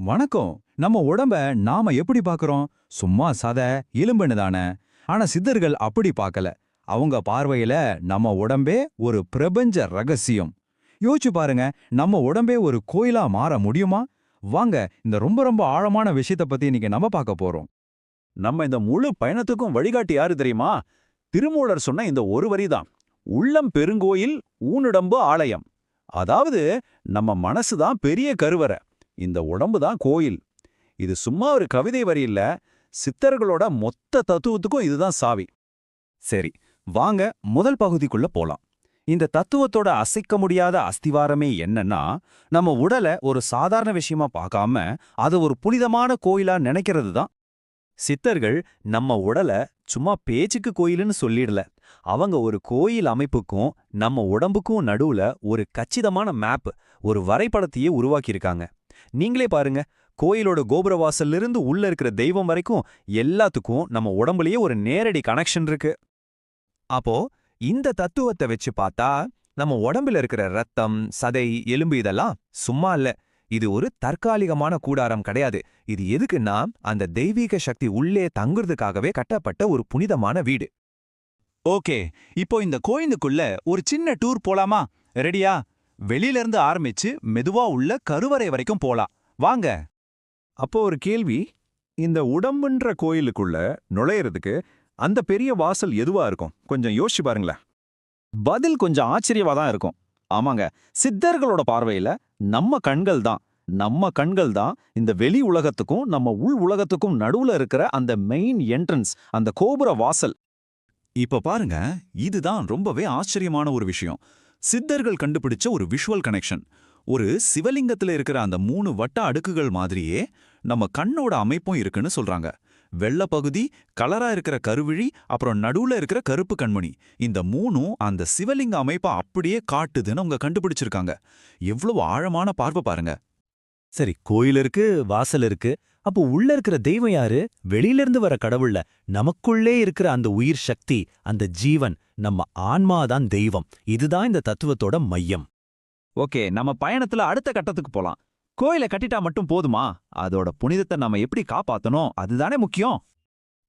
வணக்கம். நம்ம உடம்ப நாம எப்படி பார்க்கறோம்? சும்மா சதை, எலும்புன்னு தானே. ஆனா சித்தர்கள் அப்படி பார்க்கல. அவங்க பார்வையில நம்ம உடம்பே ஒரு பிரபஞ்ச ரகசியம். யோசிச்சு பாருங்க, நம்ம உடம்பே ஒரு கோயிலா மாற முடியுமா? வாங்க, இந்த ரொம்ப ரொம்ப ஆழமான விஷயத்தை பத்தி இன்னைக்கு நம்ம பார்க்க போறோம். நம்ம இந்த முழு பயணத்துக்கும் வழிகாட்டி யாரு தெரியுமா? திருமூலர் சொன்ன இந்த ஒரு வரிதான். உள்ளம் பெருங்கோயில், ஊனுடம்பு ஆலயம். அதாவது நம்ம மனசுதான் பெரிய கருவறை, இந்த உடம்பு தான் கோயில். இது சும்மா ஒரு கவிதை வரி இல்ல, சித்தர்களோட மொத்த தத்துவத்துக்கும் இதுதான் சாவி. சரி, வாங்க முதல் பகுதிக்குள்ள போலாம். இந்த தத்துவத்தோட அசைக்க முடியாத அஸ்திவாரமே என்னன்னா, நம்ம உடலை ஒரு சாதாரண விஷயமா பார்க்காம அது ஒரு புனிதமான கோயிலா நினைக்கிறது தான். சித்தர்கள் நம்ம உடலை சும்மா பேச்சுக்கு கோயிலுன்னு சொல்லிடல. அவங்க ஒரு கோயில் அமைப்புக்கும் நம்ம உடம்புக்கும் நடுவுல ஒரு கச்சிதமான மேப், ஒரு வரைபடத்தையே உருவாக்கியிருக்காங்க. நீங்களே பாருங்க, கோயிலோட கோபுரவாசல்ல இருந்து உள்ள இருக்கிற தெய்வம் வரைக்கும் எல்லாத்துக்கும் நம்ம உடம்புலயே ஒரு நேரடி கனெக்ஷன் இருக்கு. அப்போ இந்த தத்துவத்தை வச்சு பார்த்தா நம்ம உடம்புல இருக்கிற ரத்தம், சதை, எலும்பு இதெல்லாம் சும்மா இல்ல. இது ஒரு தற்காலிகமான கூடாரம் கிடையாது. இது எதுக்குன்னா அந்த தெய்வீக சக்தி உள்ளே தங்குறதுக்காகவே கட்டப்பட்ட ஒரு புனிதமான வீடு. ஓகே, இப்போ இந்த கோயிலுக்குள்ள ஒரு சின்ன டூர் போலாமா? ரெடியா? வெளியில இருந்து ஆரம்பிச்சு மெதுவா உள்ள கருவறை வரைக்கும் போலாம். வாங்க. அப்போ ஒரு கேள்வி, இந்த உடம்புன்ற கோயிலுக்குள்ள நுழையறதுக்கு அந்த பெரிய வாசல் எதுவா இருக்கும்? கொஞ்சம் யோசிச்சு பாருங்களேன். பதில் கொஞ்சம் ஆச்சரியமா தான் இருக்கும். ஆமாங்க, சித்தர்களோட பார்வையில நம்ம கண்கள் தான் இந்த வெளி உலகத்துக்கும் நம்ம உள் உலகத்துக்கும் நடுவுல இருக்கிற அந்த மெயின் என்ட்ரன்ஸ், அந்த கோபுர வாசல். இப்ப பாருங்க, இதுதான் ரொம்பவே ஆச்சரியமான ஒரு விஷயம். சித்தர்கள் கண்டுபிடிச்ச ஒரு விஷுவல் கனெக்ஷன். ஒரு சிவலிங்கத்துல இருக்கிற அந்த 3 வட்ட அடுக்குகள் மாதிரியே நம்ம கண்ணோட அமைப்பும் இருக்குன்னு சொல்றாங்க. வெள்ளை பகுதி, கலரா இருக்கிற கருவிழி, அப்புறம் நடுவுல இருக்கிற கருப்பு கண்மணி. இந்த 3ம் அந்த சிவலிங்க அமைப்பை அப்படியே காட்டுதுன்னு அவங்க கண்டுபிடிச்சிருக்காங்க. எவ்வளவு ஆழமான பார்வை பாருங்க. சரி, கோயில் இருக்கு, வாசல் இருக்கு. அப்போ உள்ள இருக்கிற தெய்வம் யாரு? வெளியில இருந்து வர கடவுள்ல நமக்குள்ளே இருக்கிற அந்த உயிர் சக்தி, அந்த ஜீவன், நம்ம ஆன்மாதான் தெய்வம். இதுதான் இந்த தத்துவத்தோட மையம். ஓகே, நம்ம பயணத்துல அடுத்த கட்டத்துக்கு போலாம். கோயிலை கட்டிட்டா மட்டும் போதுமா? அதோட புனிதத்தை நம்ம எப்படி காப்பாத்தணும், அதுதானே முக்கியம்.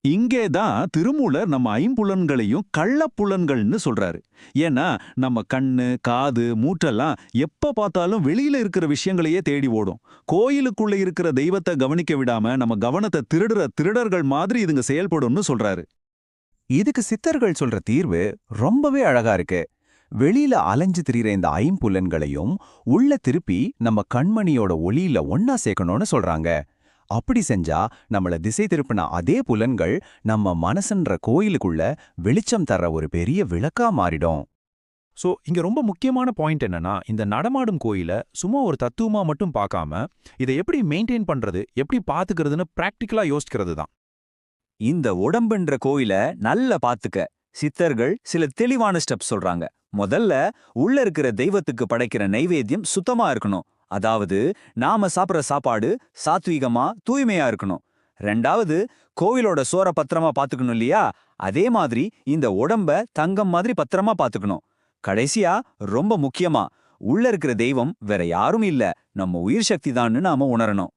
இங்கே தான் திருமூலர் நம்ம ஐம்புலன்களையும் கள்ளப்புலன்கள்னு சொல்றாரு. ஏன்னா நம்ம கண்ணு, காது, மூட்டெல்லாம் எப்ப பார்த்தாலும் வெளியில இருக்கிற விஷயங்களையே தேடி ஓடும். கோயிலுக்குள்ள இருக்கிற தெய்வத்தை கவனிக்க விடாம நம்ம கவனத்தை திருடுற திருடர்கள் மாதிரி இதுங்க செயல்படும்னு சொல்றாரு. இதுக்கு சித்தர்கள் சொல்ற தீர்வு ரொம்பவே அழகா இருக்கு. வெளியில அலைஞ்சு திரியிற இந்த ஐம்புலன்களையும் உள்ள திருப்பி நம்ம கண்மணியோட ஒளியில ஒன்னா சேர்க்கணும்னு சொல்றாங்க. அப்படி செஞ்சா நம்மள திசை திருப்பின அதே புலன்கள் நம்ம மனசுன்ற கோயிலுக்குள்ள வெளிச்சம் தர்ற ஒரு பெரிய விளக்கா மாறிடும். சோ இங்க ரொம்ப முக்கியமான பாயிண்ட் என்னன்னா, இந்த நடமாடும் கோயிலை சும்மா ஒரு தத்துவமா மட்டும் பார்க்காம இதை எப்படி மெயின்டைன் பண்றது, எப்படி பாத்துக்கிறதுன்னு பிராக்டிக்கலா யோசிக்கிறது தான். இந்த உடம்புன்ற கோயில நல்ல பாத்துக்க சித்தர்கள் சில தெளிவான ஸ்டெப் சொல்றாங்க. முதல்ல உள்ள இருக்கிற தெய்வத்துக்கு படைக்கிற நைவேத்தியம் சுத்தமா இருக்கணும். அதாவது நாம சாப்பிட்ற சாப்பாடு சாத்வீகமா, தூய்மையா இருக்கணும். ரெண்டாவது, கோவிலோட சோற பத்திரமா பாத்துக்கணும் இல்லையா? அதே மாதிரி இந்த உடம்ப தங்கம் மாதிரி பத்திரமா பாத்துக்கணும். கடைசியா, ரொம்ப முக்கியமா, உள்ள இருக்கிற தெய்வம் வேற யாரும் இல்ல, நம்ம உயிர் சக்தி தான்னு நாம உணரணும்.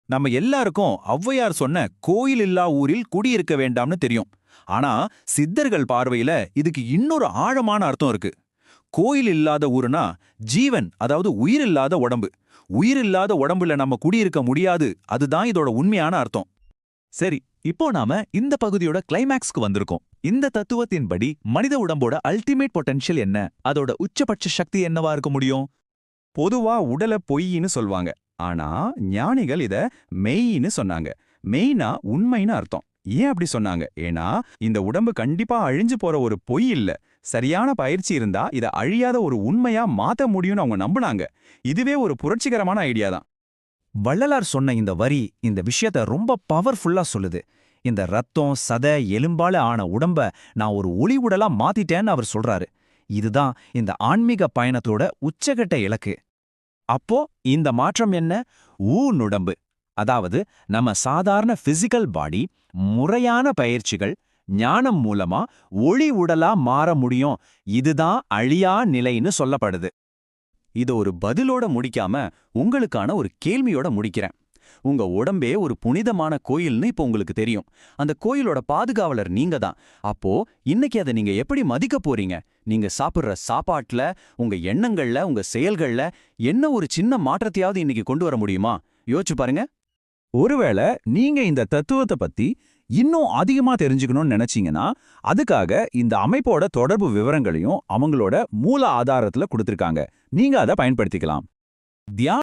நம்ம எல்லாருக்கும் ஔவையார் சொன்ன கோயில் இல்லா ஊரில் குடியிருக்க வேண்டாம்னு தெரியும். ஆனா சித்தர்கள் பார்வையில இதுக்கு இன்னொரு ஆழமான அர்த்தம் இருக்கு. கோயில் இல்லாத ஊருனா ஜீவன், அதாவது உயிர் இல்லாத உடம்பு. உயிர் இல்லாத உடம்புல நம்ம குடியிருக்க முடியாது. அதுதான் இதோட உண்மையான அர்த்தம். சரி, இப்போ நாம இந்த பகுதியோட கிளைமேக்ஸ்க்கு வந்திருக்கோம். இந்த தத்துவத்தின்படி மனித உடம்போட அல்டிமேட் பொட்டன்ஷியல் என்ன? அதோட உச்சபட்ச சக்தி என்னவா இருக்க முடியும்? பொதுவா உடலை பொய்ன்னு சொல்வாங்க. ஆனா ஞானிகள் இத மெய்ன்னு சொன்னாங்க. மெய்னா உண்மைன்னு அர்த்தம். ஏன் அப்படி சொன்னாங்க? ஏன்னா இந்த உடம்பு கண்டிப்பா அழிஞ்சு போற ஒரு பொய் இல்ல. சரியான பயிற்சி இருந்தா இத அழியாத ஒரு உண்மையா மாத்த முடியும்னு அவங்க நம்புனாங்க. இதுவே ஒரு புரட்சிகரமான ஐடியா தான். வள்ளலார் சொன்ன இந்த வரி இந்த விஷயத்த ரொம்ப பவர்ஃபுல்லா சொல்லுது. இந்த ரத்தம், சதை, எலும்பால ஆன உடம்ப நான் ஒரு ஒளி உடலா மாத்திட்டேன்னு அவர் சொல்றாரு. இதுதான் இந்த ஆன்மீக பயணத்தோட உச்சகட்ட இலக்கு. அப்போ இந்த மாற்றம் என்ன? ஊனுடம்பு, அதாவது நம்ம சாதாரண பிசிக்கல் பாடி முறையான பயிற்சிகள், ஞானம் மூலமா ஒளி உடலா மாற முடியும். இதுதான் அழியா நிலைன்னு சொல்லப்படுது. இத ஒரு பதிலோட முடிக்காம உங்களுக்கான ஒரு கேள்வியோட முடிக்கிறேன். உங்க உடம்பே ஒரு புனிதமான கோயில்னு இப்போ உங்களுக்கு தெரியும். அந்த கோயிலோட பாதுகாவலர் நீங்க தான். அப்போ இன்னைக்கு அதை நீங்க எப்படி மதிக்க போறீங்க? நீங்க சாப்பிடுற சாப்பாட்டுல, உங்க எண்ணங்கள்ல, உங்க செயல்கள்ல என்ன ஒரு சின்ன மாற்றத்தையாவது இன்னைக்கு கொண்டு வர முடியுமா? யோசிச்சு பாருங்க. ஒருவேளை நீங்க இந்த தத்துவத்தை பத்தி இன்னும் அதிகமா தெரிஞ்சுக்கணும்னு நினைச்சீங்கன்னா, அதுக்காக இந்த அமைப்போட தொடர்பு விவரங்களையும் அவங்களோட மூல ஆதாரத்துல கொடுத்திருக்காங்க. நீங்க அதை பயன்படுத்திக்கலாம். தியான